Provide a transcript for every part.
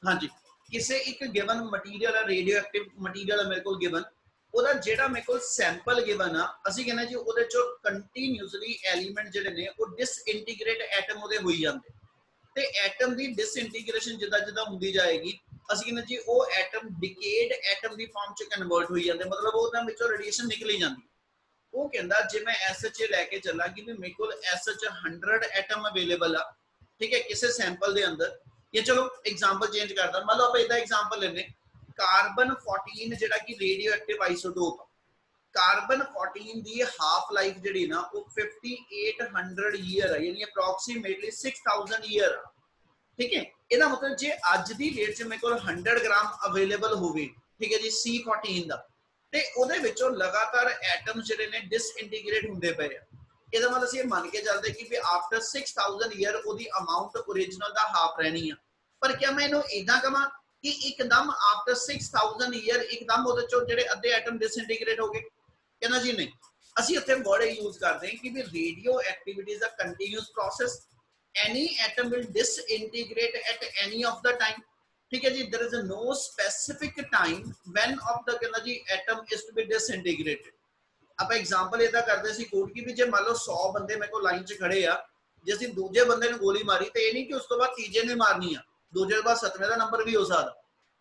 हाँ जी, किसी एक given material radio active material मेरे को गिवन ਉਹਦਾ ਜਿਹੜਾ ਮੇਰੇ ਕੋਲ ਸੈਂਪਲ ਗਿਵਨ ਆ ਅਸੀਂ ਕਹਿੰਦੇ ਜੀ ਉਹਦੇ ਚੋਂ ਕੰਟੀਨਿਊਸਲੀ ਐਲੀਮੈਂਟ ਜਿਹੜੇ ਨੇ ਉਹ ਡਿਸਇੰਟੀਗ੍ਰੇਟ ਐਟਮ ਉਹਦੇ ਹੋਈ ਜਾਂਦੇ ਤੇ ਐਟਮ ਦੀ ਡਿਸਇੰਟੀਗ੍ਰੇਸ਼ਨ ਜਿੱਦਾਂ ਜਿੱਦਾਂ ਹੁੰਦੀ ਜਾਏਗੀ ਅਸੀਂ ਕਹਿੰਦੇ ਜੀ ਉਹ ਐਟਮ ਡਿਕੇਡ ਐਟਮ ਦੀ ਫਾਰਮ ਚ ਕਨਵਰਟ ਹੋਈ ਜਾਂਦੇ ਮਤਲਬ ਉਹਦੇ ਵਿੱਚੋਂ ਰੇਡੀਏਸ਼ਨ ਨਿਕਲੀ ਜਾਂਦੀ ਉਹ ਕਹਿੰਦਾ ਜੇ ਮੈਂ ਐਸਐਚ ਲੈ ਕੇ ਚੱਲਾਂ ਕਿ ਵੀ ਮੇਰੇ ਕੋਲ ਐਸਐਚ 100 ਐਟਮ ਅਵੇਲੇਬਲ ਆ ਠੀਕ ਹੈ ਕਿਸੇ ਸੈਂਪਲ ਦੇ ਅੰਦਰ ये चलो एग्जांपल चेंज करता मान लो आप इदा एग्जांपल लेने कार्बन 14 जेड़ा कि रेडियो एक्टिव आइसोटोप कार्बन 14 दी हाफ लाइफ जेड़ी ना वो 5800 ईयर है यानी अप्रोक्सीमेटली 6000 ईयर ठीक है ਇਹਦਾ मतलब जे ਅੱਜ ਦੀ ਡੇਟ 'ਚ ਮੇਰੇ ਕੋਲ 100 ਗ੍ਰਾਮ ਅਵੇਲੇਬਲ ਹੋਵੇ ਠੀਕ ਹੈ ਜੀ C14 ਦਾ ਤੇ ਉਹਦੇ ਵਿੱਚੋਂ ਲਗਾਤਾਰ ਐਟਮ ਜਿਹੜੇ ਨੇ ਡਿਸਇੰਟੀਗ੍ਰੇਟ ਹੁੰਦੇ ਪਏ ਆ ਇਹਦਾ मतलब ਅਸੀਂ ਮੰਨ ਕੇ ਚੱਲਦੇ ਕਿ ਵੀ ਆਫਟਰ 6000 ईयर ਉਹਦੀ ਅਮਾਉਂਟ ओरिजिनल ਦਾ ਹਾਫ ਰਹਿਣੀ ਆ पर क्या मैं इन्हों इदा कहां कि एकदम आफ्टर 6000 ईयर एकदम ਉਹਦੇ ਚੋਂ ਜਿਹੜੇ ਅੱਧੇ ਐਟਮ ਡਿਸਇੰਟੀਗ੍ਰੇਟ ਹੋ ਗਏ ਕਹਿੰਦਾ ਜੀ ਨਹੀਂ ਅਸੀਂ ਉੱਥੇ ਵਰਡ ਯੂਜ਼ ਕਰਦੇ ਹਾਂ ਕਿ ਵੀ radioactivity is a continuous process any atom will disintegrate at any of the time ठीक है जी there is no specific time when of the कहना जी atom is to be disintegrated ਆਪਾਂ ਐਗਜ਼ਾਮਪਲ ਇਹਦਾ ਕਰਦੇ ਸੀ ਕੋਡ ਕੀ ਵੀ ਜੇ ਮੰਨ ਲਓ 100 ਬੰਦੇ ਮੇਰੇ ਕੋਲ ਲਾਈਨ 'ਚ ਖੜੇ ਆ ਜੇ ਅਸੀਂ ਦੂਜੇ ਬੰਦੇ ਨੂੰ ਗੋਲੀ ਮਾਰੀ ਤੇ ਇਹ ਨਹੀਂ ਕਿ ਉਸ ਤੋਂ ਬਾਅਦ ਤੀਜੇ ਨੇ ਮਾਰਨੀ ਆ दूजे के बाद 7वें का नंबर भी हो सकता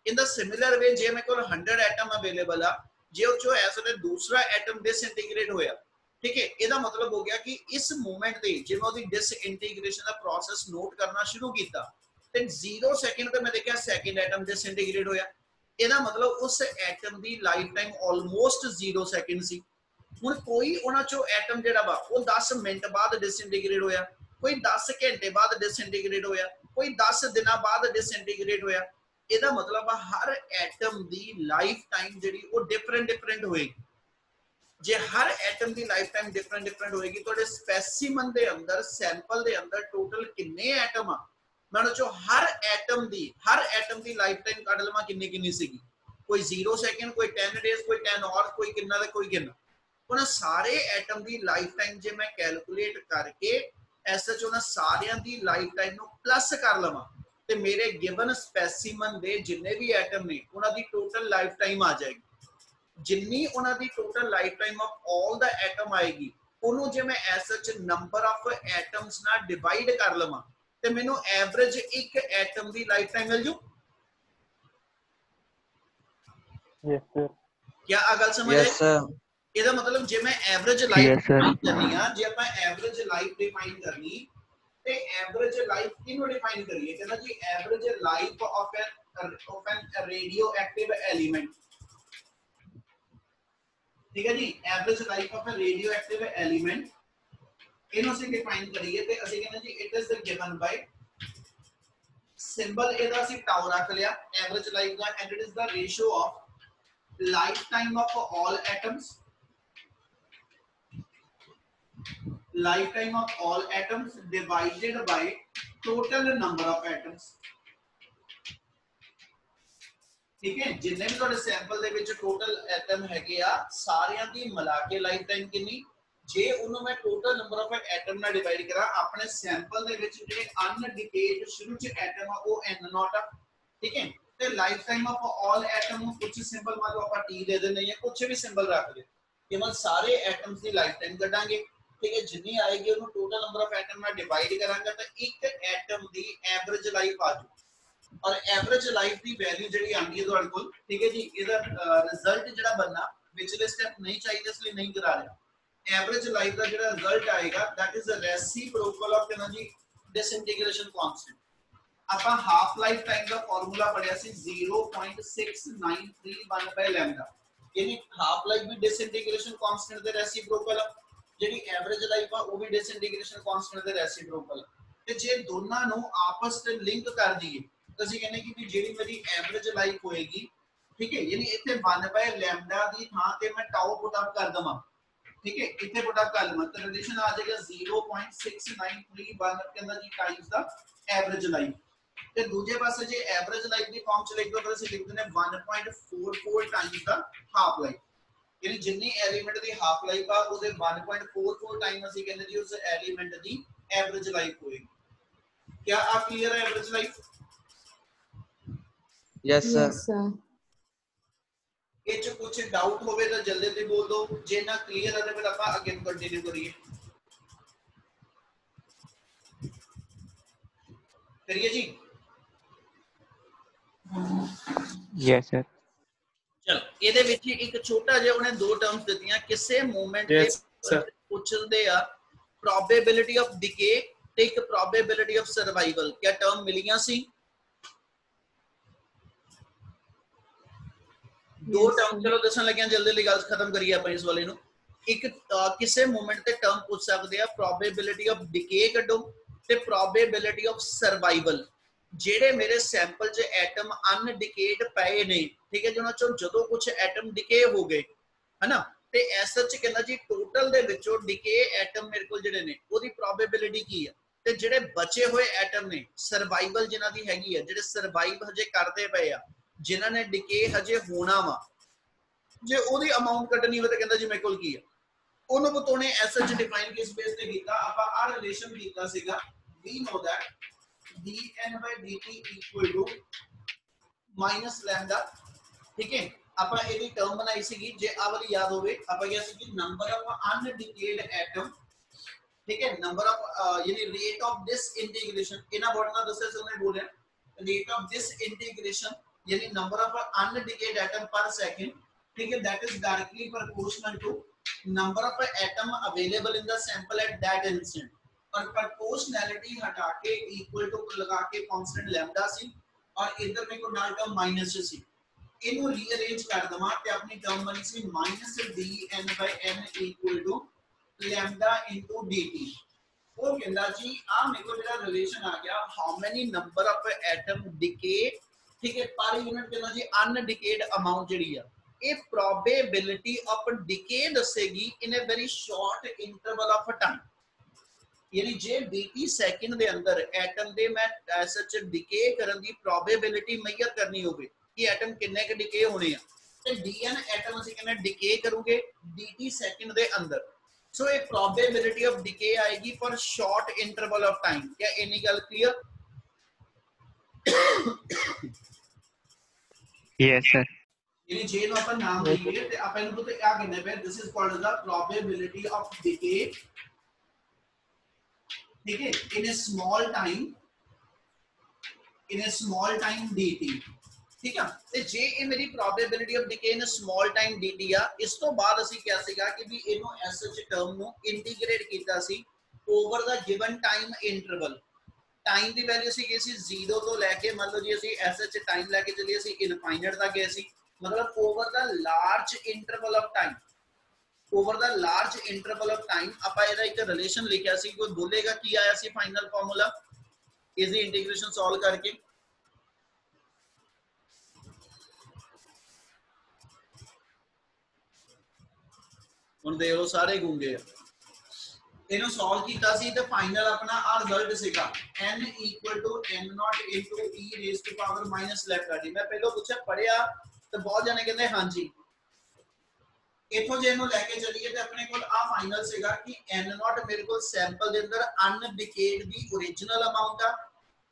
इन द सिमिलर वे जे मेरे को 100 एटम अवेलेबल आ जे उस इस वे दूसरा एटम डिसइंटीग्रेट होया ठीक है ਇਹਦਾ मतलब हो गया कि इस मूवमेंट ਤੇ ਜੇ ਮੈਂ ਉਹਦੀ डिसइंटीग्रेशन ਦਾ प्रोसेस नोट करना शुरू ਕੀਤਾ ਤੇ 0 ਸੈਕਿੰਡ ਤੇ ਮੈਂ ਦੇਖਿਆ ਸੈਕਿੰਡ ਐਟਮ डिसइंटीग्रेट ਹੋਇਆ ਇਹਦਾ मतलब उस एटम ਦੀ ਲਾਈਫ ਟਾਈਮ ਆਲਮੋਸਟ 0 ਸੈਕਿੰਡ ਸੀ ਹੁਣ ਕੋਈ ਉਹਨਾਂ ਚੋਂ ਐਟਮ ਜਿਹੜਾ ਵਾ ਉਹ 10 ਮਿੰਟ ਬਾਅਦ डिसइंटीग्रेट ਹੋਇਆ ਕੋਈ 10 ਘੰਟੇ ਬਾਅਦ डिसइंटीग्रेट ਹੋਇਆ कोई 10 दिन बाद डिसइंटीग्रेट होया ਇਹਦਾ मतलब हर एटम दी लाइफ टाइम ਜਿਹੜੀ ਉਹ डिफरेंट होएगी ਜੇ हर एटम दी लाइफ टाइम डिफरेंट होएगी ਤੁਹਾਡੇ स्पेसिमन ਦੇ ਅੰਦਰ सैंपल ਦੇ ਅੰਦਰ टोटल ਕਿੰਨੇ ਐਟਮ ਆ ਮੈਂ ਉਹਨਾਂ ਚੋਂ हर एटम दी लाइफ टाइम ਕੱਢ ਲਵਾਂ ਕਿੰਨੀ ਸੀਗੀ ਕੋਈ 0 ਸੈਕਿੰਡ ਕੋਈ 10 ਡੇਜ਼ ਕੋਈ 10 ਆਵਰਸ ਕੋਈ ਕਿੰਨਾ ਤੇ ਕੋਈ ਕਿੰਨਾ ਉਹਨਾਂ ਸਾਰੇ ਐਟਮ ਦੀ ਲਾਈਫ ਟਾਈਮ ਜੇ ਮੈਂ ਕੈਲਕੂਲੇਟ ਕਰਕੇ ਐਸਐਚ ਉਹਨਾਂ ਸਾਰਿਆਂ ਦੀ ਲਾਈਫ ਟਾਈਮ ਨੂੰ ਪਲੱਸ ਕਰ ਲਵਾਂ ਤੇ ਮੇਰੇ ਗਿਵਨ ਸਪੈਸੀਮਨ ਦੇ ਜਿੰਨੇ ਵੀ ਐਟਮ ਨੇ ਉਹਨਾਂ ਦੀ ਟੋਟਲ ਲਾਈਫ ਟਾਈਮ ਆ ਜਾਏਗੀ ਜਿੰਨੀ ਉਹਨਾਂ ਦੀ total lifetime of all ਦਾ ਐਟਮ ਆਏਗੀ ਉਹਨੂੰ ਜੇ ਮੈਂ ਐਸਐਚ ਨੰਬਰ ਆਫ ਐਟਮਸ ਨਾਲ ਡਿਵਾਈਡ ਕਰ ਲਵਾਂ ਤੇ ਮੈਨੂੰ ਐਵਰੇਜ ਇੱਕ ਐਟਮ ਦੀ ਲਾਈਫ ਟਾਈਮ ਮਿਲ ਜੂ यस सर क्या आ गल समझ यस सर ਇਹਦਾ मतलब ਜੇ ਮੈਂ ਐਵਰੇਜ ਲਾਈਫ ਡਿਫਾਈਨ ਕਰਨੀ ਆ ਜੇ ਆਪਾਂ ਐਵਰੇਜ ਲਾਈਫ ਡਿਫਾਈਨ ਕਰਨੀ ਤੇ ਐਵਰੇਜ ਲਾਈਫ ਕਿਹਨੂੰ ਡਿਫਾਈਨ ਕਰੀਏ ਕਹਿੰਦਾ ਜੀ average life of an radioactive element ਠੀਕ ਹੈ ਜੀ average life of a radioactive element ਇਹਨੂੰ ਅਸੀਂ ਡਿਫਾਈਨ ਕਰੀਏ ਤੇ ਅਸੀਂ ਕਹਿੰਦੇ ਜੀ it is given by symbol ਇਹਦਾ ਅਸੀਂ ਟਾਊ ਰੱਖ ਲਿਆ ਐਵਰੇਜ ਲਾਈਫ ਦਾ and it is the ratio of lifetime of all atoms lifetime of all atoms divided by total number of atoms ठीक है जिन्ने भी ਤੁਹਾਡੇ ਸੈਂਪਲ ਦੇ ਵਿੱਚ ਟੋਟਲ ਐਟਮ ਹੈਗੇ ਆ ਸਾਰਿਆਂ ਦੀ ਮਿਲਾ ਕੇ ਲਾਈਫ ਟਾਈਮ ਕਿੰਨੀ ਜੇ ਉਹਨੂੰ ਮੈਂ ਟੋਟਲ ਨੰਬਰ ਆਫ ਐਟਮ ਨਾਲ ਡਿਵਾਈਡ ਕਰਾਂ ਆਪਣੇ ਸੈਂਪਲ ਦੇ ਵਿੱਚ ਜਿਹੜੇ ਅਨਡਿਟੇਲਡ ਸ਼ੁਰੂ ਚ ਐਟਮ ਆ ਉਹ n ਨੋਟ ਆ ਠੀਕ ਹੈ ਤੇ lifetime of all atom ਨੂੰ ਕੁਝ ਸਿੰਬਲ ਮੰਨ ਲਓ ਆਪਾਂ t ਦੇ ਦਿੰਦੇ ਹਾਂ ਕੁਝ ਵੀ ਸਿੰਬਲ ਰੱਖ ਦੇ केवल सारे एटम्स ਦੀ ਲਾਈਫ ਟਾਈਮ ਕੱਢਾਂਗੇ ਠੀਕ ਹੈ ਜਿੰਨੀ ਆਏਗੀ ਉਹਨੂੰ ਟੋਟਲ ਨੰਬਰ ਆਫ ਐਟਮ ਨਾਲ ਡਿਵਾਈਡ ਕਰਾਂਗੇ ਤਾਂ ਇੱਕ ਐਟਮ ਦੀ ਐਵਰੇਜ ਲਾਈਫ ਆ ਜੂ ਔਰ ਐਵਰੇਜ ਲਾਈਫ ਦੀ ਵੈਲਿਊ ਜਿਹੜੀ ਆਂਦੀ ਹੈ ਤੁਹਾਡੇ ਕੋਲ ਠੀਕ ਹੈ ਜੀ ਇਹਦਾ ਰਿਜ਼ਲਟ ਜਿਹੜਾ ਬੰਨਾ ਵਿਚਲੇ ਸਟੈਪ ਨਹੀਂ ਚਾਹੀਦੇ ਇਸ ਲਈ ਨਹੀਂ ਕਰਾ ਰਿਹਾ ਐਵਰੇਜ ਲਾਈਫ ਦਾ ਜਿਹੜਾ ਰਿਜ਼ਲਟ ਆਏਗਾ that is a reciprocal of ਕਿੰਨਾ ਜੀ ਡਿਸਇੰਟੀਗ੍ਰੇਸ਼ਨ ਕਾਂਸਟੈਂਟ ਆਪਾਂ ਹਾਫ ਲਾਈਫ ਟਾਈਮ ਦਾ ਫਾਰਮੂਲਾ ਪੜਿਆ ਸੀ 0.6931 ਬਾਈ ਲੈਮਡਾ यानी हाफ लाइफ भी डिसइंटीग्रेशन कांस्टेंट दे रेसिप्रोकल जेडी एवरेज लाइफ आ वो भी डिसइंटीग्रेशन कांस्टेंट दे रेसिप्रोकल ते जे दोनों नु आपस में लिंक कर दिए तो ਅਸੀਂ ਕਹਿੰਦੇ ਕਿ ਵੀ ਜਿਹੜੀ ਮੇਰੀ ਐਵਰੇਜ ਲਾਈਫ ਹੋਏਗੀ ਠੀਕ ਹੈ ਯਾਨੀ ਇੱਥੇ 1 ਬਾਈ ਲੈਮਡਾ ਦੀ ਥਾਂ ਤੇ ਮੈਂ ਟਾਊ ਪੁੱਟ ਅਪ ਕਰ ਦਵਾਂ ਠੀਕ ਹੈ ਇੱਥੇ ਪੁੱਟ ਅਪ ਕਰ ਲਵਾਂ ਤਾਂ ਰਿਲੇਸ਼ਨ ਆ ਜਾਏਗਾ 0.6931 ਕਹਿੰਦਾ ਜੀ ਟਾਈਮਸ ਦਾ ਐਵਰੇਜ ਲਾਈਫ ਤੇ ਦੂਜੇ ਪਾਸੇ ਜੇ ਐਵਰੇਜ ਲਾਈਫ ਦੀ ਫਾਰਮ ਚ ਲਿਖ ਦੋ ਤਾਂ ਅਸੀਂ ਲਿਖ ਦਿੰਦੇ 1.44 ਟਾਈਮਸ ਦਾ ਹਾਫ ਲਾਈਫ यानी जिन्नी एलिमेंट दी हाफ लाइफ आ ਉਹਦੇ 1.44 टाइम ਅਸੀਂ ਕਹਿੰਦੇ ਜੀ ਉਸ एलिमेंट ਦੀ एवरेज लाइफ होएगी क्या आप क्लियर है average life yes sir. Yes sir. ਇਹ ਚ ਕੁਝ ਡਾਊਟ ਹੋਵੇ ਤਾਂ ਜਲਦੀ ਜਲਦੀ ਬੋਲ ਦਿਓ, ਜੇ ਨਾ ਕਲੀਅਰ ਹੈ ਤਾਂ ਫਿਰ ਆਪਾਂ ਅੱਗੇ ਕੰਟੀਨਿਊ ਕਰੀਏ। ਕਰੀਏ ਜੀ। Yes sir. ਚਲੋ ਇਹਦੇ ਵਿੱਚ ਇੱਕ ਛੋਟਾ ਜਿਹਾ ਉਹਨੇ ਦੋ ਟਰਮਸ ਦਿੱਤੀਆਂ, ਕਿਸੇ ਮੂਮੈਂਟ ਤੇ ਪੁੱਛਦੇ ਆ ਪ੍ਰੋਬੇਬਿਲਿਟੀ ਆਫ ਡਿਕੇ ਤੇ ਇੱਕ ਪ੍ਰੋਬੇਬਿਲਿਟੀ ਆਫ ਸਰਵਾਈਵਲ। ਕਿਆ ਟਰਮ ਮਿਲੀਆਂ ਸੀ? ਦੋ ਟਰਮ ਚਲੋ ਦੱਸਣ ਲੱਗਿਆ, ਜਲਦੀ ਜਲਦੀ ਗੱਲ ਖਤਮ ਕਰੀਏ ਆਪਾਂ ਇਸ ਵਾਲੇ ਨੂੰ। ਇੱਕ ਕਿਸੇ ਮੂਮੈਂਟ ਤੇ ਟਰਮ ਪੁੱਛ ਸਕਦੇ ਆ ਪ੍ਰੋਬੇਬਿਲਿਟੀ ਆਫ ਡਿਕੇ ਕੱਢੋ ਤੇ ਪ੍ਰੋਬੇਬਿਲਿਟੀ ਆਫ ਸਰਵਾਈਵਲ। ਜਿਹੜੇ ਮੇਰੇ ਸੈਂਪਲ 'ਚ ਐਟਮ ਅਨਡਿਕੇਡ ਪਏ ਨੇ, ਠੀਕ ਹੈ ਜੀ, ਉਹਨਾਂ ਚੋਂ ਜਦੋਂ ਕੁਝ ਐਟਮ ਡਿਕੇ ਹੋ ਗਏ ਹਨਾ, ਤੇ ਐਸ ਚ ਕਹਿੰਦਾ ਜੀ ਟੋਟਲ ਦੇ ਵਿੱਚੋਂ ਡਿਕੇ ਐਟਮ ਮੇਰੇ ਕੋਲ ਜਿਹੜੇ ਨੇ ਉਹਦੀ ਪ੍ਰੋਬੇਬਿਲਿਟੀ ਕੀ ਆ, ਤੇ ਜਿਹੜੇ ਬਚੇ ਹੋਏ ਐਟਮ ਨੇ ਸਰਵਾਈਵਲ ਜਿਨ੍ਹਾਂ ਦੀ ਹੈਗੀ ਆ, ਜਿਹੜੇ ਸਰਵਾਈਵ ਹਜੇ ਕਰਦੇ ਪਏ ਆ, ਜਿਨ੍ਹਾਂ ਨੇ ਡਿਕੇ ਹਜੇ ਹੋਣਾ ਵਾ, ਜੇ ਉਹਦੀ ਅਮਾਉਂਟ ਕੱਢਣੀ ਹੋਵੇ ਤਾਂ ਕਹਿੰਦਾ ਜੀ ਮੇਰੇ ਕੋਲ ਕੀ ਆ। ਉਹਨੂੰ ਬਤੋਣੇ ਐਸ ਚ ਡਿਫਾਈਨ ਕਿਸ ਬੇਸ ਤੇ ਕੀਤਾ, ਆਪਾਂ ਆ ਰਿਲੇਸ਼ਨ ਕੀਤਾ ਸੀਗਾ, we know that dn/dt equal to minus lambda, ठीक है। ਆਪਾਂ ਇਹਦੀ ਟਰਮ ਬਣਾਈ ਸੀਗੀ, ਜੇ ਆ ਵਾਲੀ ਯਾਦ ਹੋਵੇ, ਆਪਾਂ ਕਿਹਾ ਸੀ ਕਿ ਨੰਬਰ ਆਫ ਅਨਡਿਕੇਡ ਐਟਮ, ठीक है, नंबर ऑफ यानी रेट ऑफ डिसइंटीग्रेशन, ਇਹਨਾਂ ਵਰਡ ਨਾਲ ਦੱਸਿਆ ਸੀ ਉਹਨੇ ਬੋਲਿਆ, रेट ऑफ डिसइंटीग्रेशन यानी number of undecayed atom per second, ठीक है, that is directly proportional to number of atom available in the sample at that instant. और प्रोपोर्शनैलिटी हटा के इक्वल टू लगा के कांस्टेंट लैम्डा सी, और इधर में को डाल टर्म माइनस सी, इनको रीअरेंज कर दवा ते अपनी टर्म बनी सी minus dn/n equal to lambda into dt। वो कहंदा जी आ मेरे को जेड़ा रिलेशन आ गया, how many number of atom decay, ठीक है, पर यूनिट कहंदा जी अनडिकेड अमाउंट जेड़ी आ, ये प्रोबेबिलिटी ऑफ डिके दसेगी in a very short interval of time. यानी जे 20 सेकंड दे अंदर एटम दे मैं सच डिके करन दी प्रोबेबिलिटी मेजर करनी होवे कि एटम किन्ने के डिके होने आ, ते dn एटम ਅਸੀਂ ਕਿੰਨੇ डिके करोगे dt सेकंड दे अंदर। सो so, एक प्रोबेबिलिटी ऑफ डिके आएगी for short interval of time. क्या इतनी गल क्लियर? Yes sir. यानी जे नो अपन नाम देंगे ते अपन इनको तो क्या कहने पे, this is called the probability of decay, ठीक है, in a small time dt, ठीक है। ਤੇ ਜੇ ਇਹ ਮੇਰੀ probability of decay in small time dt ਆ, ਇਸ ਤੋਂ ਬਾਅਦ ਅਸੀਂ ਕਿਹਾ ਸੀਗਾ ਕਿ ਵੀ ਇਹਨੂੰ ਐਸ ਐਚ ਟਰਮ ਨੂੰ ਇੰਟੀਗ੍ਰੇਟ ਕੀਤਾ ਸੀ ਓਵਰ ਦਾ ਗਿਵਨ ਟਾਈਮ ਇੰਟਰਵਲ। ਟਾਈਮ ਦੀ ਵੈਲਿਊ ਸੀ ਕਿ ਸੀ 0 ਤੋਂ ਲੈ ਕੇ, ਮੰਨ ਲਓ ਜੀ ਅਸੀਂ ਐਸ ਐਚ ਟਾਈਮ ਲੈ ਕੇ ਚੱਲੀਏ ਅਸੀਂ ਇਨਫਾਈਨਾਈਟ ਤੱਕ ਗਏ ਸੀ, ਮਤਲਬ over the large interval of time, over the large interval of time. ਆਪਾਂ ਇਹਦਾ ਇੱਕ ਰਿਲੇਸ਼ਨ ਲਿਖਿਆ ਸੀ, ਕੋਈ ਬੋਲੇਗਾ ਕੀ ਆਇਆ ਸੀ ਫਾਈਨਲ ਫਾਰਮੂਲਾ ਇਸ ਦੀ ਇੰਟੀਗ੍ਰੇਸ਼ਨ ਸੋਲਵ ਕਰਕੇ? ਹੁਣ ਦੇਖ ਲਓ ਸਾਰੇ ਗੂੰਗੇ ਆ। ਇਹਨੂੰ ਸੋਲਵ ਕੀਤਾ ਸੀ ਤੇ ਫਾਈਨਲ ਆਪਣਾ ਆ ਰਿਜ਼ਲਟ ਸੀਗਾ n = n0 * e⁻⁻ ਲੈਫਟ। ਮੈਂ ਪਹਿਲਾਂ ਪੁੱਛਿਆ ਪੜਿਆ ਤੇ ਬਹੁਤ ਜਣੇ ਕਹਿੰਦੇ ਹਾਂਜੀ। ਇਥੋਂ ਜੇ ਇਹਨੂੰ ਲੈ ਕੇ ਚੱਲੀਏ ਤੇ ਆਪਣੇ ਕੋਲ ਆ ਫਾਈਨਲ ਸੀਗਾ ਕਿ n0 ਮੇਰੇ ਕੋਲ ਸੈਂਪਲ ਦੇ ਅੰਦਰ ਅਨਡਿਕੇਡ ਦੀ ओरिजिनल ਅਮਾਉਂਟ ਆ,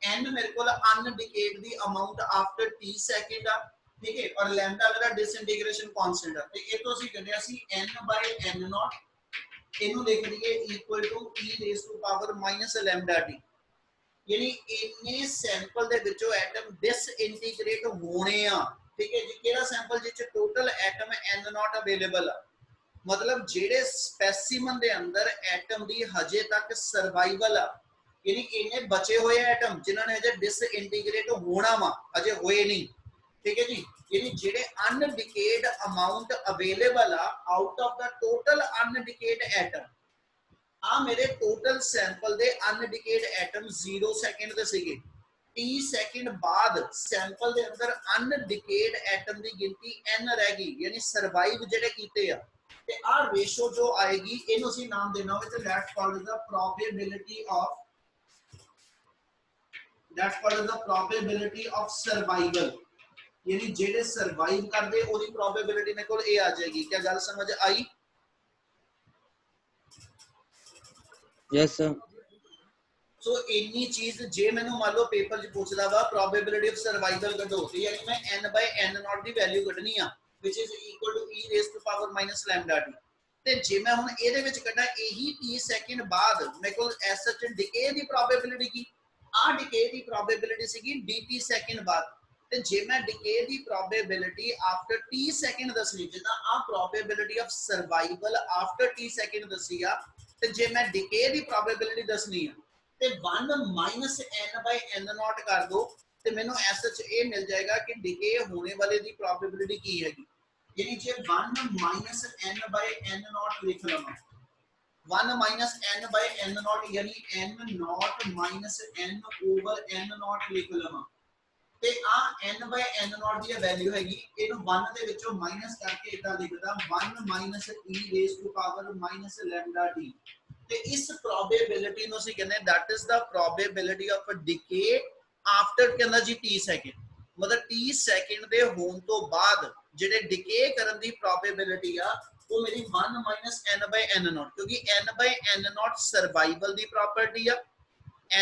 n ਮੇਰੇ ਕੋਲ अनडिकेड दी अमाउंट आफ्टर t सेकंड आ, ठीक है, और लैम्डा मेरा डिसइंटीग्रेशन कांस्टेंट है। तो ये तो ਅਸੀਂ ਕਹਿੰਦੇ ਅਸੀਂ n/n0 ਇਹਨੂੰ ਲਿਖ ਲਈਏ equal to e⁻⁻ lambda d। यानी ਇੰਨੇ ਸੈਂਪਲ ਦੇ ਵਿੱਚੋਂ ਐਟਮ ਡਿਸਇੰਟੀਗ੍ਰੇਟ ਹੋਣੇ ਆ, ठीक है जी। ਕਿਹੜਾ ਸੈਂਪਲ ਜਿੱਚ ਟੋਟਲ ਐਟਮ n0 ਅਵੇਲੇਬਲ ਆ, मतलब ਜਿਹੜੇ ਸਪੈਸੀਮਨ ਦੇ ਅੰਦਰ ਐਟਮ ਦੀ ਹਜੇ ਤੱਕ ਸਰਵਾਈਵਲ ਆ, यानी इन्ने बचे हुए एटम जिन्होंने अजे डिसइंटीग्रेट होना वा अजे होए नहीं, ठीक है जी। यानी जेडे अनडिकेड अमाउंट अवेलेबल आ out of the total undecayed atom, आ मेरे टोटल सैंपल दे अनडिकेड एटम 0 सेकंड दे सीगे। t सेकंड बाद सैंपल दे अंदर अनडिकेड एटम दी गिनती n रह गई, यानी सर्वाइव जेडे कीते आ, ते आ रेशो जो आएगी इनु ਅਸੀਂ नाम देना होवे ते that's called the probability of, that's called the probability of survival। यानी जेडे सर्वाइव कर दे ओदी प्रोबेबिलिटी मेरे को ए आ जाएगी। क्या गल समझ आई? Yes sir. सो इन्नी चीज जे मैंने मान लो पेपर च पूछदा वा प्रोबेबिलिटी ऑफ सर्वाइवल कढो ते यानी मैं n by n नॉट दी वैल्यू कढनी आ which is equal to e raise to power minus lambda t ते जे मैं हुन ਇਹਦੇ ਵਿੱਚ ਕੱਢਾਂ ਇਹੀ t ਸੈਕਿੰਡ ਬਾਅਦ ਮੇਰੇ ਕੋਲ ਐਸ ਸੱਚ ਡਿਕੇ ਦੀ ਪ੍ਰੋਬੇਬਿਲਿਟੀ ਕੀ ਆ ਡਿਕੇ ਦੀ ਪ੍ਰੋਬੇਬਿਲਿਟੀ ਸੀਗੀ dt ਸੈਕਿੰਡ ਬਾਅਦ ਤੇ ਜੇ ਮੈਂ ਡਿਕੇ ਦੀ ਪ੍ਰੋਬੇਬਿਲਿਟੀ ਆਫਟਰ t ਸੈਕਿੰਡ ਦੱਸਣੀ ਜਿੱਦਾਂ ਆ probability of survival after t second ਦੱਸੀ ਆ ਤੇ ਜੇ ਮੈਂ ਡਿਕੇ ਦੀ ਪ੍ਰੋਬੇਬਿਲਿਟੀ ਦੱਸਣੀ ਆ ਤੇ 1 minus n by n not कर दो तो मैंने एसएच ए मिल जाएगा कि डिके होने वाले दी प्रोबेबिलिटी की हैगी यानी जे 1 minus n by n not लिख लवां 1 minus n by n not यानी n not minus n over n not लिख लवां ते आ n by n नॉट दी वैल्यू हैगी ਇਹਨੂੰ 1 ਦੇ ਵਿੱਚੋਂ ਮਾਈਨਸ ਕਰਕੇ ਇਦਾਂ ਲਿਖਦਾ 1 minus e raise to power minus lambda t ਤੇ ਇਸ ਪ੍ਰੋਬੇਬਿਲਿਟੀ ਨੂੰ ਅਸੀਂ ਕਹਿੰਦੇ that is the probability of a decay after ਕਹਿੰਦਾ ਜੀ t ਸੈਕਿੰਡ ਮਤਲਬ t ਸੈਕਿੰਡ ਦੇ ਹੋਣ ਤੋਂ ਬਾਅਦ ਜਿਹੜੇ ਡਿਕੇ ਕਰਨ ਦੀ ਪ੍ਰੋਬੇਬਿਲਿਟੀ ਆ ਉਹ ਮੇਰੀ 1 n by n naught ਕਿਉਂਕਿ n by n naught survival the property ਆ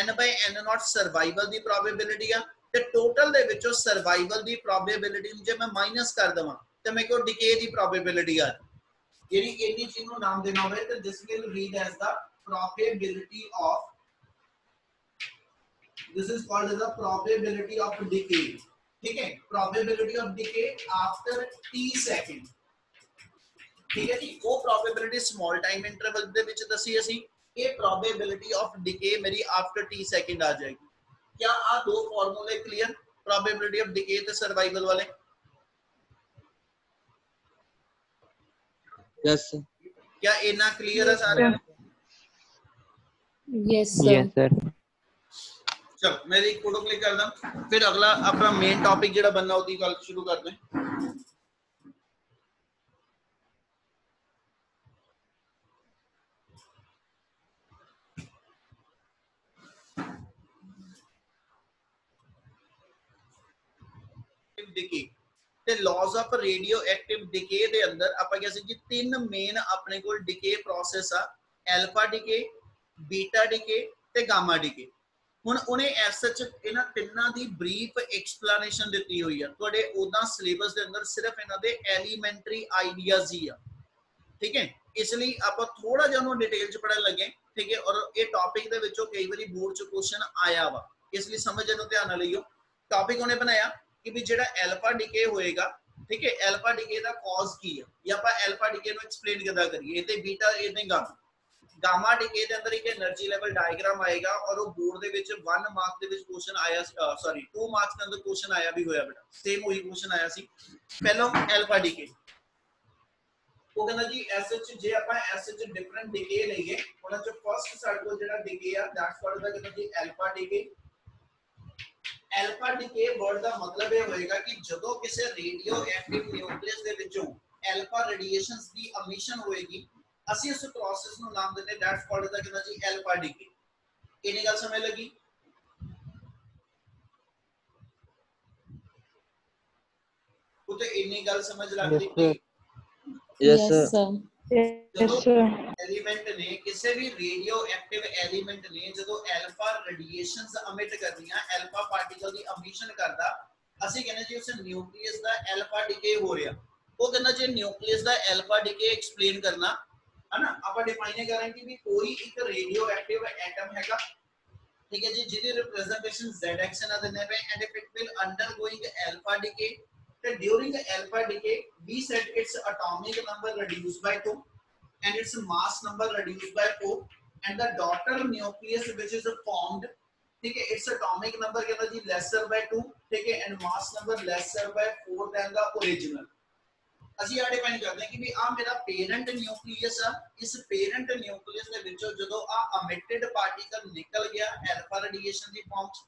n by n naught survival the probability ਆ ਤੇ ਟੋਟਲ ਦੇ ਵਿੱਚੋਂ ਸਰਵਾਈਵਲ ਦੀ ਪ੍ਰੋਬੇਬਿਲਿਟੀ ਨੂੰ ਜੇ ਮੈਂ ਮਾਈਨਸ ਕਰ ਦਵਾਂ ਤੇ ਮੇਰੇ ਕੋਲ ਡਿਕੇ ਦੀ ਪ੍ਰੋਬੇਬਿਲਿਟੀ ਆ यानी इन्हीं चीज को नाम देना होगा तो this will read as the probability of this is called as the probability of decay ठीक है probability of decay after t second ठीक है जी वो probability small time interval ਦੇ ਵਿੱਚ ਦੱਸੀ ਅਸੀਂ ਇਹ probability of decay मेरी after t second आ जाएगी क्या आ दो फार्मूले क्लियर probability of decay ਤੇ survival वाले यस क्या इतना क्लियर है सारे यस yes sir चलो मैं एक फोटो क्लिक कर दा फिर अगला अपना मेन टॉपिक जेड़ा बनना होती गल शुरू करते हैं डिके ਤੇ ਲਾਜ਼ ਆਫ ਰੇਡੀਓ ਐਕਟਿਵ ਡਿਕੇ ਦੇ ਅੰਦਰ ਆਪਾਂ ਕਿਹਾ ਸੀ ਕਿ ਤਿੰਨ ਮੇਨ ਆਪਣੇ ਕੋਲ ਡਿਕੇ ਪ੍ਰੋਸੈਸ ਆ ਐਲਫਾ ਡਿਕੇ ਬੀਟਾ ਡਿਕੇ ਤੇ ਗਾਮਾ ਡਿਕੇ ਹੁਣ ਉਹਨੇ ਐਸ ਸੱਚ ਇਹਨਾਂ ਤਿੰਨਾਂ ਦੀ ਬਰੀਫ ਐਕਸਪਲੇਨੇਸ਼ਨ ਦਿੱਤੀ ਹੋਈ ਆ ਤੁਹਾਡੇ ਉਦਾਂ ਸਿਲੇਬਸ ਦੇ ਅੰਦਰ ਸਿਰਫ ਇਹਨਾਂ ਦੇ ਐਲੀਮੈਂਟਰੀ ਆਈਡੀਆਜ਼ ਹੀ ਆ ਠੀਕ ਹੈ ਇਸ ਲਈ ਆਪਾਂ ਥੋੜਾ ਜਿਹਾ ਉਹਨੂੰ ਡਿਟੇਲ ਚ ਪੜਨ ਲੱਗੇ ਠੀਕ ਹੈ ਔਰ ਇਹ ਟੌਪਿਕ ਦੇ ਵਿੱਚੋਂ ਕਈ ਵਾਰੀ ਬੋਰਡ ਚ ਕੁਐਸਚਨ ਆਇਆ ਵਾ ਇਸ ਲਈ ਸਮਝ ਇਹਨੂੰ ਧਿਆਨ ਨਾਲ ਲਈਓ ਟੌਪਿਕ ਉਹਨੇ ਬਣਾਇਆ कि भी जेड़ा अल्फा डिके होएगा ठीक है अल्फा डिके दा कॉज की है या ਆਪਾਂ अल्फा डिके ਨੂੰ एक्सप्लेन ਕਿਦਾਂ ਕਰੀਏ ਤੇ ਬੀਟਾ ਇਹਦੇ गामा डिके ਦੇ ਅੰਦਰ ਇੱਕ એનર્ਜੀ ਲੈਵਲ ਡਾਇਗਰਾਮ ਆਏਗਾ ਔਰ ਉਹ ਬੋਰਡ ਦੇ ਵਿੱਚ 1 ਮਾਰਕ ਦੇ ਵਿੱਚ ਕੁਐਸਚਨ ਆਇਆ ਸੌਰੀ 2 ਮਾਰਕਸ ਦੇ ਅੰਦਰ ਕੁਐਸਚਨ ਆਇਆ ਵੀ ਹੋਇਆ ਬੇਟਾ ਸੇਮ ਉਹੀ ਕੁਐਸਚਨ ਆਇਆ ਸੀ ਪਹਿਲਾਂ अल्फा डिके ਉਹ ਕਹਿੰਦਾ ਜੀ ਐਸਐਚ ਜੇ ਆਪਾਂ ਐਸਐਚ ਡਿਫਰੈਂਟ ਡਿਕੇ ਲਈਏ ਉਹਨਾਂ ਚ ਫਸਟ ਸਾਡੇ ਕੋਲ ਜਿਹੜਾ ਡਿਕੇ ਆ ਦੈਟਸ ਕਾਲਡ ਦਾ ਕਹਿੰਦਾ ਜੀ ਅਲਫਾ ਡਿਕੇ अल्फा डिके वर्ड ਦਾ ਮਤਲਬ ਇਹ ਹੋਏਗਾ ਕਿ ਜਦੋਂ ਕਿਸੇ ਰੇਡੀਓ ਐਕਟਿਵ ਨਿਊਕਲੀਅਸ ਦੇ ਵਿੱਚੋਂ ਅਲਫਾ ਰੇਡੀਏਸ਼ਨਸ ਦੀ ਐਮਿਸ਼ਨ ਹੋਏਗੀ ਅਸੀਂ ਇਸ ਪ੍ਰੋਸੈਸ ਨੂੰ ਨਾਮ ਦਿੰਦੇ ਦੈਟਸ ਕਾਲਡ ਦਾ ਕਹਿੰਦਾ ਜੀ ਅਲਫਾ डिके ਇਹਨੀ ਗੱਲ ਸਮਝ ਲੱਗੀ ਉਤੇ ਇੰਨੀ ਗੱਲ ਸਮਝ ਲੱਗਦੀ यस सर एलिमेंट ने किसी भी रेडियो एक्टिव एलिमेंट ने जदों अल्फा रेडिएशंस एमिट करनियां अल्फा पार्टिकल दी एमिशन करदा ਅਸੀਂ ਕਹਿੰਦੇ ਜੀ ਉਸ ਨਿਊਕਲੀਅਸ ਦਾ ਅਲਫਾ ਡਿਕੇ ਹੋ ਰਿਹਾ ਉਹ ਕਹਿੰਦਾ ਜੇ ਨਿਊਕਲੀਅਸ ਦਾ ਅਲਫਾ ਡਿਕੇ ਐਕਸਪਲੇਨ ਕਰਨਾ है ना ਆਪਾਂ ਡਿਫਾਈਨ ਕਰਾਂਗੇ ਕਿ ਵੀ ਕੋਈ ਇੱਕ ਰੇਡੀਓ ਐਕਟਿਵ ਐਟਮ ਹੈਗਾ ਠੀਕ ਹੈ ਜੀ ਜਿਹਦੀ ਰਿਪਰੈਜ਼ੈਂਟੇਸ਼ਨ zx ਨਾਲ ਦਿੰਦੇ ਪਏ and if it will undergoing alpha decay during alpha decay we said its atomic number reduced by 2 and its mass number reduced by 4 and the daughter nucleus which is formed ठीक है its atomic number कहता जी lesser by 2 ठीक है and mass number lesser by 4 than the original ਅਸੀਂ ਆ define ਕਰਦੇ ਹਾਂ ਕਿ ਵੀ ਆ ਮੇਰਾ ਪੇਰੈਂਟ ਨਿਊਕਲੀਅਸ ਆ ਇਸ ਪੇਰੈਂਟ ਨਿਊਕਲੀਅਸ ਦੇ ਵਿੱਚੋਂ ਜਦੋਂ ਆ ਐਮਿਟਡ ਪਾਰਟੀਕਲ ਨਿਕਲ ਗਿਆ ਅਲਫਾ ਰੇਡੀਏਸ਼ਨ ਦੀ ਫਾਰਮ ਚ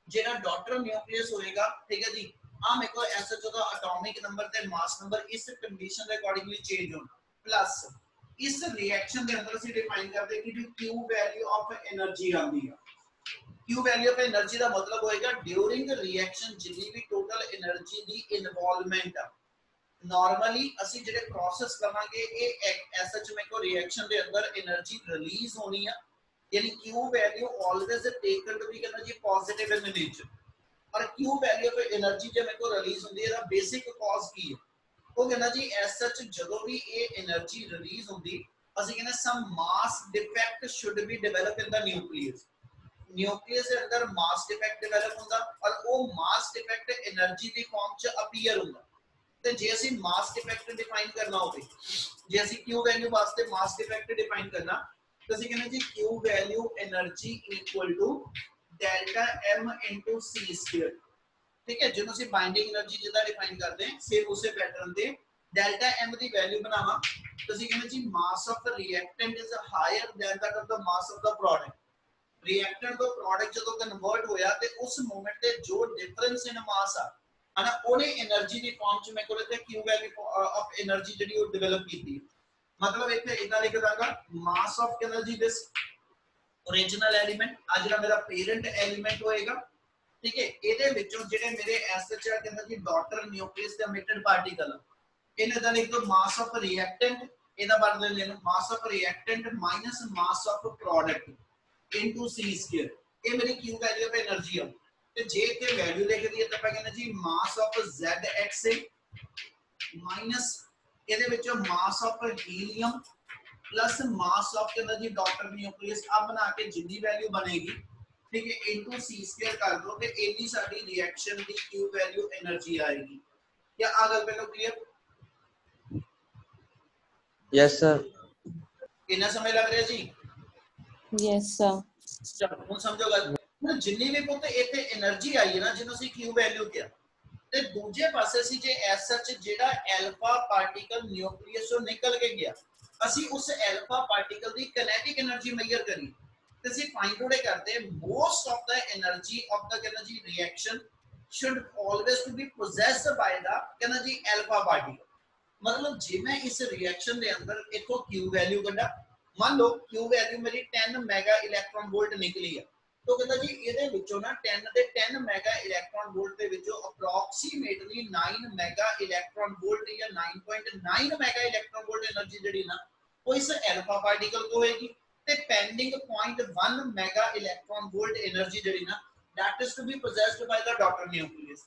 ਜਿਹੜਾ ਡਾਟਰ ਨਿਊਕਲੀਅਸ ਹੋਏਗਾ ਠੀਕ ਹੈ ਜੀ ਆ ਮੇਰੇ ਕੋਲ ਐਸਾ ਜਦੋਂ ਐਟੋਮਿਕ ਨੰਬਰ ਤੇ ਮਾਸ ਨੰਬਰ ਇਸ ਕੰਡੀਸ਼ਨ ਦੇ ਅਕੋਰਡਿੰਗਲੀ ਚੇਂਜ ਹੋਣਾ ਪਲੱਸ ਇਸ ਰਿਐਕਸ਼ਨ ਦੇ ਅੰਦਰ ਅਸੀਂ ਡਿਫਾਈਨ ਕਰਦੇ ਕਿ Q ਵੈਲਿਊ ਆਫ એનર્ਜੀ ਆਉਂਦੀ ਆ Q ਵੈਲਿਊ ਆਫ એનર્ਜੀ ਦਾ ਮਤਲਬ ਹੋਏਗਾ ਡਿਊਰਿੰਗ ਰਿਐਕਸ਼ਨ ਜਿੰਨੀ ਵੀ ਟੋਟਲ એનર્ਜੀ ਦੀ ਇਨਵੋਲਵਮੈਂਟ ਆ ਨਾਰਮਲੀ ਅਸੀਂ ਜਿਹੜੇ ਪ੍ਰੋਸੈਸ ਕਰਾਂਗੇ ਇਹ ਐਸਐਚ ਮੇਰੇ ਕੋ ਰਿਐਕਸ਼ਨ ਦੇ ਅੰਦਰ એનર્ਜੀ ਰਿਲੀਜ਼ ਹੋਣੀ ਆ यानी Q value always taken to be कहना जी पॉजिटिव इन नेचर। और Q वैल्यू पे एनर्जी जो मेरे को रिलीज होती है दा बेसिक कॉज की है वो कहना जी एज सच ਜਦੋਂ ਵੀ ਇਹ એનર્ਜੀ ਰਿਲੀਜ਼ ਹੁੰਦੀ ਅਸੀਂ ਕਹਿੰਦੇ some mass defect should be develop in the nucleus. Nucleus ਦੇ ਅੰਦਰ ਮਾਸ ਡਿਫੈਕਟ ਡਿਵੈਲਪ ਹੁੰਦਾ ਔਰ ਉਹ ਮਾਸ ਡਿਫੈਕਟ એનર્ਜੀ ਦੀ ਫਾਰਮ ਚ ਅਪੀਅਰ ਹੁੰਦਾ। ਤੇ ਜੇ ਅਸੀਂ ਮਾਸ ਡਿਫੈਕਟ ਡਿਫਾਈਨ ਕਰਨਾ ਹੋਵੇ, ਜੇ ਅਸੀਂ Q ਵੈਲਿਊ ਵਾਸਤੇ ਮਾਸ ਡਿਫੈਕਟ ਡਿਫਾਈਨ ਕਰਨਾ ਤਾਂ ਅਸੀਂ ਕਹਿੰਦੇ ਜੀ Q value energy equal to delta M into C square. ठीक है, ਜਿਹਨੂੰ ਅਸੀਂ ਬਾਈਂਡਿੰਗ એનર્ਜੀ ਜਿੱਦਾਂ ਡਿਫਾਈਨ ਕਰਦੇ ਹਾਂ ਸੇਮ ਉਸੇ ਪੈਟਰਨ ਤੇ ਡੈਲਟਾ M ਦੀ ਵੈਲਿਊ ਬਣਾਵਾ ਤਾਂ ਅਸੀਂ ਕਹਿੰਦੇ ਜੀ mass of the reactant is higher than that of the mass of the product. Reactant ਤੋਂ ਪ੍ਰੋਡਕਟ ਜਦੋਂ ਕਨਵਰਟ ਹੋਇਆ ਤੇ ਉਸ ਮੂਮੈਂਟ ਤੇ ਜੋ ਡਿਫਰੈਂਸ ਇਨ ਮਾਸ ਆ ਹਨਾ ਉਹਨੇ એનર્ਜੀ ਦੀ ਫਾਰਮ ਚ ਮੈਂ ਕੋਲ ਤੇ Q ਵੈਲਿਊ ਆਫ એનર્ਜੀ ਜਿਹੜੀ ਉਹ ਡਿਵੈਲਪ ਕੀਤੀ। मतलब ਇੱਥੇ ਇਦਾਂ ਲਿਖ ਦਾਂਗਾ mass of energy this original element आ ਜਿਹੜਾ ਮੇਰਾ पेरेंट एलिमेंट ਹੋਏਗਾ। ठीक है, ਇਹਦੇ ਵਿੱਚੋਂ ਜਿਹੜੇ ਮੇਰੇ ਐਸਐਚ ਆ ਕਹਿੰਦਾ ਜੀ ਡਾਟਰ ਨਿਊਕਲੀਅਸ ਦੇ ਇਮਿਟਡ ਪਾਰਟੀਕਲ ਇਹਨਾਂ ਦਾ ਲਿਖ ਦੋ ਮਾਸ ਆਫ ਰਿਐਕਟੈਂਟ, ਇਹਦਾ ਬਦਲੇ ਲੈ ਲਓ ਮਾਸ of reactant minus mass of product into C square. ਇਹ ਮੇਰੀ Q ਵੈਲਿਊ ਆਫ એનર્ਜੀ ਆ। ਤੇ ਜੇ ਇੱਥੇ ਵੈਲਿਊ ਲਿਖ ਦਈਏ ਤਾਂ ਆਪਾਂ ਕਹਿੰਦੇ ਜੀ ਮਾਸ ਆਫ ZXA ਮਾਈਨਸ ਇਹਦੇ ਵਿੱਚੋਂ ਮਾਸ of helium plus mass of कहना जी डॉटर न्यूक्लियस अब बना के जितनी वैल्यू बनेगी ठीक है इनटू C स्क्वायर कर दो ते इतनी साडी रिएक्शन दी Q वैल्यू एनर्जी आएगी। क्या आ गल पहले क्लियर? Yes sir. कितना समय लग रहा जी? Yes sir. चलो हुन समझो गल हुन जिन्नी भी पुੱਤ ਇੱਥੇ એનર્ਜੀ ਆਈ ਹੈ ਨਾ ਜਿਹਨੂੰ ਅਸੀਂ Q ਵੈਲਿਊ ਕਿਹਾ ਤੇ ਦੂਜੇ ਪਾਸੇ ਸੀ ਜੇ ਐਸ ਸੱਚ ਜਿਹੜਾ ਐਲਫਾ ਪਾਰਟੀਕਲ ਨਿਊਕਲੀਅਸ ਤੋਂ ਨਿਕਲ ਕੇ ਗਿਆ ਅਸੀਂ ਉਸ ਐਲਫਾ ਪਾਰਟੀਕਲ ਦੀ ਕਾਈਨੈਟਿਕ એનર્ਜੀ ਮੇਜਰ ਕਰੀ ਤੇ ਅਸੀਂ ਫਾਈਂਡ ਆਊਟ ਕਰਦੇ most of the energy of the ਕਹਿੰਦਾ ਜੀ reaction should always to be possessed by the ਕਹਿੰਦਾ ਜੀ ਐਲਫਾ ਪਾਰਟੀਕਲ। मतलब ਜੇ ਮੈਂ ਇਸ ਰਿਐਕਸ਼ਨ ਦੇ ਅੰਦਰ ਇਥੋਂ Q ਵੈਲਿਊ ਕੱਢਾ ਮੰਨ ਲਓ Q ਵੈਲਿਊ ਮੇਰੀ 10 ਮੈਗਾ ਇਲੈਕਟ੍ਰੋਨ ਵੋਲਟ ਨਿਕਲੀ ਆ तो कहता जी ਇਹਦੇ ਵਿੱਚੋਂ ਨਾ 10 ਦੇ 10 ਮੈਗਾ ਇਲੈਕਟ੍ਰੋਨ ਵੋਲਟ ਦੇ ਵਿੱਚੋਂ ਅਪਰੋਕਸੀਮੇਟਲੀ 9 ਮੈਗਾ ਇਲੈਕਟ੍ਰੋਨ ਵੋਲਟ ਜਾਂ 9.9 ਮੈਗਾ ਇਲੈਕਟ੍ਰੋਨ ਵੋਲਟ એનર્ਜੀ ਜਿਹੜੀ ਨਾ ਉਹ ਇਸ ਐਲਫਾ ਪਾਰਟੀਕਲ ਕੋ ਹੋਏਗੀ ਤੇ pending 0.1 mega electron volt energy ਜਿਹੜੀ ਨਾ that is to be possessed by the daughter nucleus।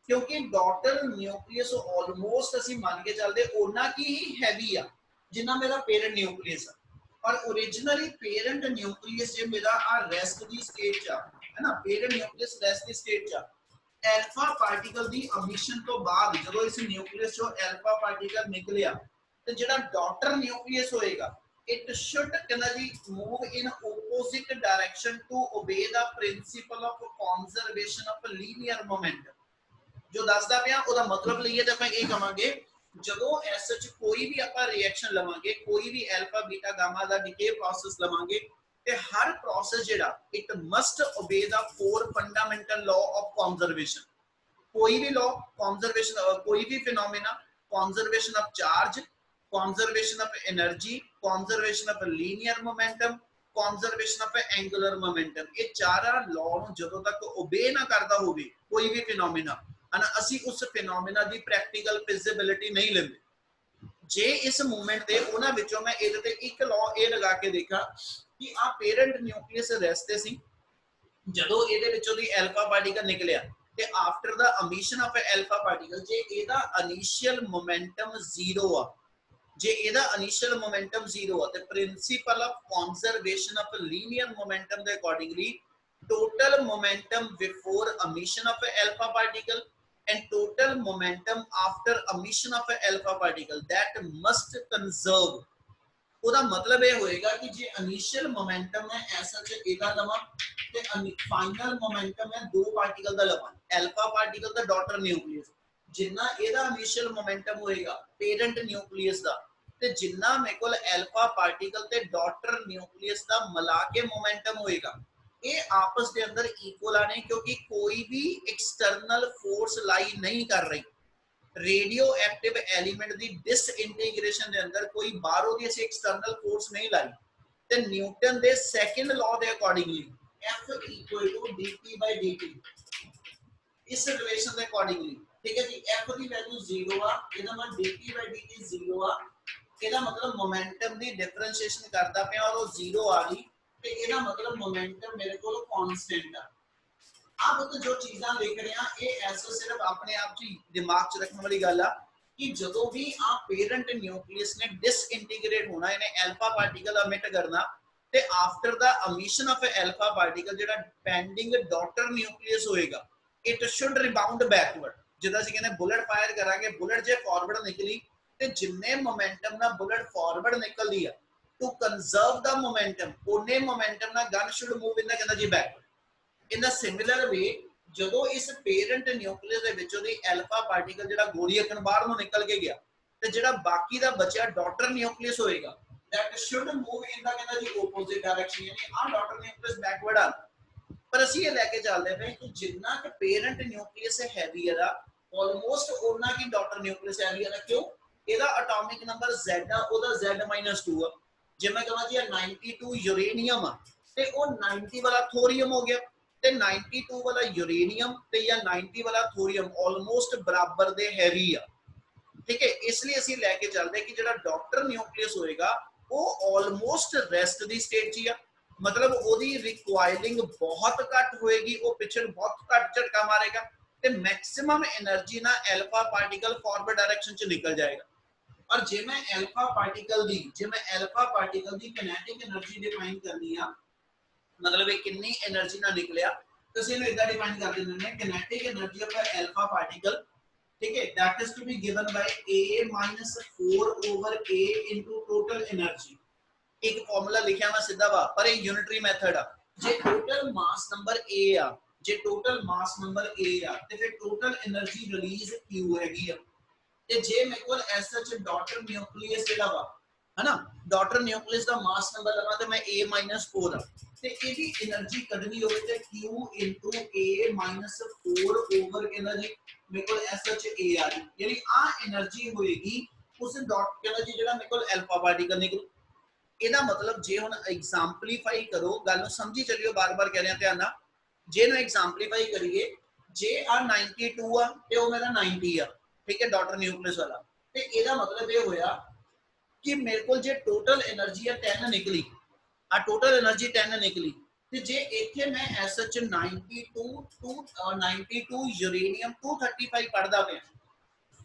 क्योंकि daughter nucleus almost ਅਸੀਂ ਮੰਨ ਕੇ ਚੱਲਦੇ ਉਹਨਾਂ ਕੀ ਹੀ ਹੈਵੀ ਆ ਜਿੰਨਾ ਮੇਰਾ ਪੇਰੈਂਟ ਨਿਊਕਲੀਅਸ ਆ और ओरिजिनली पेरेंट न्यूक्लियस जे मेरा आ रेस्ट दी स्टेट च है ना पेरेंट न्यूक्लियस रेस्ट दी स्टेट च अल्फा पार्टिकल दी एमिशन तो बाद जदों इस न्यूक्लियस चो अल्फा पार्टिकल निकलिया ते जेड़ा डॉटर न्यूक्लियस होएगा इट शुड कहना जी move in opposite direction to obey the principle of conservation of linear momentum. जो दसदा पिया ओदा मतलब लईए ते ਆਪਾਂ ਇਹ ਕਵਾਂਗੇ ਜਦੋਂ ਐਸ ਸੱਚ ਕੋਈ ਵੀ ਆਪਾਂ ਰਿਐਕਸ਼ਨ ਲਵਾਂਗੇ ਕੋਈ ਵੀ ਅਲਫਾ ਬੀਟਾ ਗਾਮਾ ਦਾ ਡਿਕੇ ਪ੍ਰੋਸੈਸ ਲਵਾਂਗੇ ਤੇ ਹਰ ਪ੍ਰੋਸੈਸ ਜਿਹੜਾ it must obey the 4 fundamental law of conservation. ਕੋਈ ਵੀ ਲਾਅ ਕੰਜ਼ਰਵੇਸ਼ਨ ਕੋਈ ਵੀ phenomena conservation of charge conservation of energy conservation of linear momentum conservation of angular momentum ਇਹ ਚਾਰਾਂ ਲਾਅ ਨੂੰ ਜਦੋਂ ਤੱਕ ਓਬੇ ਨਾ ਕਰਦਾ ਹੋਵੇ ਕੋਈ ਵੀ ਫੀਨੋਮੇਨਾ and ਅਸੀਂ ਉਸ ਫੀਨੋਮੇਨਾ ਦੀ ਪ੍ਰੈਕਟੀਕਲ ਫਿਜ਼ੀਬਿਲਿਟੀ ਨਹੀਂ ਲੈਂਦੇ। ਜੇ ਇਸ ਮੂਵਮੈਂਟ ਦੇ ਉਹਨਾਂ ਵਿੱਚੋਂ ਮੈਂ ਇਹਦੇ ਤੇ ਇੱਕ ਲਾਅ ਇਹ ਲਗਾ ਕੇ ਦੇਖਾਂ ਕਿ ਆ ਪੇਰੈਂਟ ਨਿਊਕਲੀਅਸ ਰੈਸਟ ਤੇ ਸੀ ਜਦੋਂ ਇਹਦੇ ਵਿੱਚੋਂ ਦੀ ਅਲਫਾ ਪਾਰਟੀਕਲ ਨਿਕਲਿਆ ਤੇ after the emission of alpha particle ਜੇ ਇਹਦਾ ਇਨੀਸ਼ੀਅਲ ਮੋਮੈਂਟਮ 0 ਆ ਜੇ ਇਹਦਾ ਇਨੀਸ਼ੀਅਲ ਮੋਮੈਂਟਮ 0 ਆ ਤੇ principal of conservation of linear momentum ਦੇ accordingly total momentum before emission of a alpha particle and total momentum after emission of a alpha particle that must conserve। ਉਹਦਾ ਮਤਲਬ ਇਹ ਹੋਏਗਾ ਕਿ ਜੇ ਇਨੀਸ਼ੀਅਲ ਮੋਮੈਂਟਮ ਹੈ ਐਸਾ ਚ ਇਹਦਾ ਲਵਾਂ ਤੇ ਫਾਈਨਲ ਮੋਮੈਂਟਮ ਹੈ ਦੋ ਪਾਰਟੀਕਲ ਦਾ ਲਵਾਂ ਅਲਫਾ ਪਾਰਟੀਕਲ ਦਾ ਡਾਟਰ ਨਿਊਕਲੀਅਸ ਜਿੰਨਾ ਇਹਦਾ ਇਨੀਸ਼ੀਅਲ ਮੋਮੈਂਟਮ ਹੋਏਗਾ ਪੇਰੈਂਟ ਨਿਊਕਲੀਅਸ ਦਾ ਤੇ ਜਿੰਨਾ ਮੇਰੇ ਕੋਲ ਅਲਫਾ ਪਾਰਟੀਕਲ ਤੇ ਡਾਟਰ ਨਿਊਕਲੀਅਸ ਦਾ ਮਿਲਾ ਕੇ ਮੋਮੈਂਟਮ ਹੋਏਗਾ ये आपस के अंदर इक्वल आने क्योंकि कोई भी एक्सटर्नल फोर्स लाई नहीं कर रही। रेडियो एक्टिव एलिमेंट दी डिसइंटीग्रेशन दे अंदर कोई बाहरों दी ऐसी एक्सटर्नल फोर्स नहीं लाई ते न्यूटन दे सेकंड लॉ दे accordingly F equal to dt/dt इस रिलेशन दे अकॉर्डिंगली ठीक है जी F दी वैल्यू 0 आ ਇਹਦਾ ਮਤਲਬ dt/dt 0 ਆ ਇਹਦਾ मतलब मोमेंटम दी डिफरेंशिएशन करदा पिया और वो 0 आ गई ਤੇ ਇਹਦਾ ਮਤਲਬ ਮੋਮੈਂਟਮ ਮੇਰੇ ਕੋਲ ਕਾਂਸਟੈਂਟ ਆ। अब तो जो चीज़ां लिख रहे हैं ये ऐसा सिर्फ अपने आप जी दिमाग च रखने वाली गल आ कि जदों भी आ पेरेंट न्यूक्लियस ने डिसइंटीग्रेट होना इन्हें अल्फा पार्टिकल एमिट करना ते after the emission of alpha particle जेड़ा पेंडिंग डॉटर न्यूक्लियस होएगा इट शुड रिबाउंड बैकवर्ड। जिदा सी कहने बुलेट फायर करांगे बुलेट जे फॉरवर्ड निकली ते जिन्ने मोमेंटम ना बुलेट फॉरवर्ड निकलदी है टू कंजर्व द मोमेंटम उन्ने मोमेंटम ना gun should move in the कहंदा जी backward. In the similar way, ਜਦੋਂ ਇਸ ਪੇਰੈਂਟ ਨਿਊਕਲੀਅਸ ਦੇ ਵਿੱਚੋਂ ਦੀ ਅਲਫਾ ਪਾਰਟੀਕਲ ਜਿਹੜਾ ਗੋਲੀ ਅਕਣ ਬਾਹਰ ਨੂੰ ਨਿਕਲ ਕੇ ਗਿਆ ਤੇ ਜਿਹੜਾ ਬਾਕੀ ਦਾ ਬਚਿਆ ਡਾਟਰ ਨਿਊਕਲੀਅਸ ਹੋਏਗਾ that should move in the ਕਹਿੰਦਾ ਜੀ opposite direction ਯਾਨੀ ਆ ਡਾਟਰ ਨਿਊਕਲੀਅਸ ਬੈਕਵਰਡ ਆ। ਪਰ ਅਸੀਂ ਇਹ ਲੈ ਕੇ ਚੱਲਦੇ ਪਏ ਕਿ ਜਿੰਨਾ ਕਿ ਪੇਰੈਂਟ ਨਿਊਕਲੀਅਸ ਹੈਵੀਅਰ ਆ ਆਲਮੋਸਟ ਉਹਨਾਂ ਕੀ ਡਾਟਰ ਨਿਊਕਲੀਅਸ ਹੈਵੀਅਰ ਆ। ਕਿਉਂ? ਇਹਦਾ ਐਟੋਮਿਕ ਨੰਬਰ Z ਆ ਉਹਦਾ Z-2 ਆ। ਜੇ ਮੈਂ ਕਹਾਂ ਜੀ 92 ਯੂਰੇਨੀਅਮ ਆ ਤੇ ਉਹ 90 ਵਾਲਾ ਥੋਰੀਅਮ ਹੋ ਗਿਆ ਤੇ 92 ਵਾਲਾ यूरेनियम ਤੇ ਜਾਂ 90 ਵਾਲਾ ਥੋਰੀਅਮ ਆਲਮੋਸਟ ਬਰਾਬਰ ਦੇ ਹੈਵੀ ਆ। ਠੀਕ ਹੈ, ਇਸ ਲਈ ਅਸੀਂ ਲੈ ਕੇ ਚੱਲਦੇ ਕਿ ਜਿਹੜਾ ਡਾਟਰ ਨਿਊਕਲੀਅਸ ਹੋਏਗਾ ਉਹ ਆਲਮੋਸਟ ਰੈਸਟ ਦੀ ਸਟੇਟ 'ਚ ਆ। ਮਤਲਬ ਉਹਦੀ ਰਿਕੁਆਇਰਿੰਗ ਬਹੁਤ ਘੱਟ ਹੋਏਗੀ, ਉਹ ਪਿੱਛੇ ਬਹੁਤ ਘੱਟ ਝਟਕਾ ਮਾਰੇਗਾ ਤੇ ਮੈਕਸਿਮਮ એનર્ਜੀ ਨਾਲ ਅਲਫਾ ਪਾਰਟੀਕਲ ਫਾਰਵਰਡ ਡਾਇਰੈਕਸ਼ਨ 'ਚ ਨਿਕਲ ਜਾਏਗਾ। और जे मैं अल्फा पार्टिकल दी काइनेटिक एनर्जी डिफाइन करनी आ मतलब ये कितनी एनर्जी ना निकलिया तो ਅਸੀਂ ਇਹਨੂੰ ਇਦਾਂ ਡਿਫਾਈਨ ਕਰ ਦਿੰਦੇ ਨੇ kinetic energy of an alpha particle ठीक है that is to be given by a minus 4 over a into total energy। एक फार्मूला लिखा मैं सीधा वा पर ये यूनिटरी मेथड आ। जे टोटल मास नंबर a आ जे टोटल मास नंबर a आ ते फिर टोटल एनर्जी रिलीज q हैगी आ ਤੇ ਜੇ ਮੇਰੇ ਕੋਲ ਐਸ ਸੱਚ ਡਾਟਰ ਨਿਊਕਲੀਅਸ ਜਿਹੜਾ ਵਾ ਹੈਨਾ ਡਾਟਰ ਨਿਊਕਲੀਅਸ ਦਾ ਮਾਸ ਨੰਬਰ ਲਵਾਂ ਤੇ ਮੈਂ a-4 ਆ ਤੇ ਇਹਦੀ એનર્ਜੀ ਕੱਢਣੀ ਹੋਵੇ ਤੇ q a-4 ਓਵਰ એનર્ਜੀ ਮੇਰੇ ਕੋਲ ਐਸ ਸੱਚ a ਆ ਜੀ ਯਾਨੀ ਆ એનર્ਜੀ ਹੋਏਗੀ ਉਸ ਡਾਟ એનર્ਜੀ ਜਿਹੜਾ ਮੇਰੇ ਕੋਲ ਅਲਫਾ ਪਾਰਟੀਕਲ ਨਿਕਲੂ। ਇਹਦਾ ਮਤਲਬ ਜੇ ਹੁਣ ਐਗਜ਼ਾਮਪਲੀਫਾਈ ਕਰੋ ਗੱਲ ਨੂੰ ਸਮਝੀ ਚੱਲਿਓ ਬਾਰ-ਬਾਰ ਕਹਿ ਰਿਹਾ ਧਿਆਨ ਨਾਲ ਜੇ ਨੂੰ ਐਗਜ਼ਾਮਪਲੀਫਾਈ ਕਰੀਏ ਜੇ ਆ 92 ਆ ਤੇ ਉਹ ਮੇਰਾ 90 ਆ ठीक है डॉटर न्यूक्लियस वाला ते एदा मतलब ये होया कि मेरे को जे टोटल एनर्जी है 10 निकली आ टोटल एनर्जी 10 निकली ते जे इथे मैं एसएच 92 यूरेनियम 235 पढ़दा पिया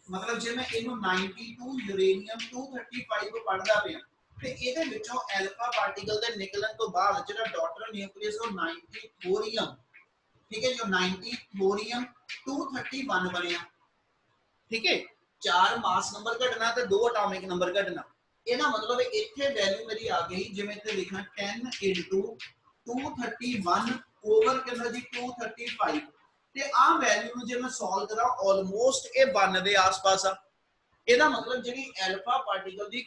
मतलब जे मैं इनु 92 यूरेनियम 235 पढ़दा पिया ते ਇਹਦੇ ਵਿੱਚੋਂ ਅਲਫਾ ਪਾਰਟੀਕਲ ਦੇ ਨਿਕਲਣ ਤੋਂ ਬਾਅਦ ਜਿਹੜਾ ਡਾਟਰ ਨਿਊਕਲੀਅਸ ਉਹ 90 ਥੋਰੀਅਮ ठीक है जो 90 थोरियम 231 ਬਣਿਆ ठीक है 4 मास नंबर घटना ते 2 एटॉमिक नंबर घटना ਇਹਦਾ ਮਤਲਬ ਇੱਥੇ ਵੈਲਿਊ ਮੇਰੀ ਆ ਗਈ ਜਿਵੇਂ ਇੱਥੇ ਲਿਖਣਾ 10 into 231 ਓਵਰ ਕਿੰਨਾ ਜੀ 235 ਤੇ ਆ ਵੈਲਿਊ ਨੂੰ ਜੇ ਮੈਂ ਸੋਲਵ ਕਰਾਂ ਆਲਮੋਸਟ ਇਹ 1 ਦੇ ਆਸ-ਪਾਸ ਆ। ਇਹਦਾ ਮਤਲਬ ਜਿਹੜੀ ਅਲਫਾ ਪਾਰਟੀਕਲ ਦੀ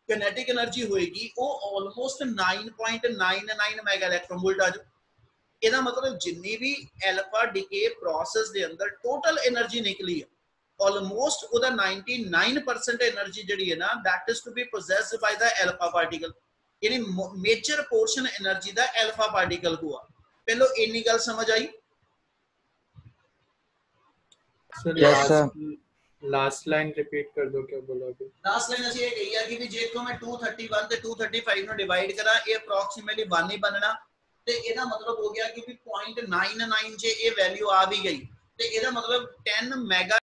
kinetic એનર્ਜੀ ਹੋਏਗੀ ਉਹ ਆਲਮੋਸਟ 9.99 ਮੈਗਾ ਇਲੈਕਟ੍ਰੋਨ ਵੋਲਟ ਆ। ਇਹਦਾ ਮਤਲਬ ਜਿੰਨੀ ਵੀ ਅਲਫਾ ਡੀਕੇ ਪ੍ਰੋਸੈਸ ਦੇ ਅੰਦਰ ਟੋਟਲ એનર્ਜੀ ਨਿਕਲੀ ਹੈ almost ਉਹਦਾ 99% एनर्जी ਜਿਹੜੀ ਹੈ ਨਾ that is to be possessed by the alpha particle यानी मेजर पोर्शन एनर्जी ਦਾ alpha particle हुआ। ਪਹਿਲੋ ਇੰਨੀ ਗੱਲ ਸਮਝ ਆਈ sir Yes, sir. Last line repeat कर दो क्या बोला अभी। ਲਾਸਟ ਲਾਈਨ ਅਸੀਂ ਇਹ ਕਹੀ ਆ ਕਿ ਵੀ ਜੇ ਤੋਂ ਮੈਂ 231 ਤੇ 235 ਨੂੰ ਡਿਵਾਈਡ ਕਰਾਂ ਇਹ ਅਪਰੋਕਸੀਮੇਟਲੀ 1 ਹੀ ਬਣਨਾ ਤੇ ਇਹਦਾ ਮਤਲਬ ਹੋ ਗਿਆ ਕਿ ਵੀ 0.99 ਜੇ ਇਹ ਵੈਲਿਊ ਆ ਵੀ ਗਈ ਤੇ ਇਹਦਾ ਮਤਲਬ 10 ਮੈਗਾ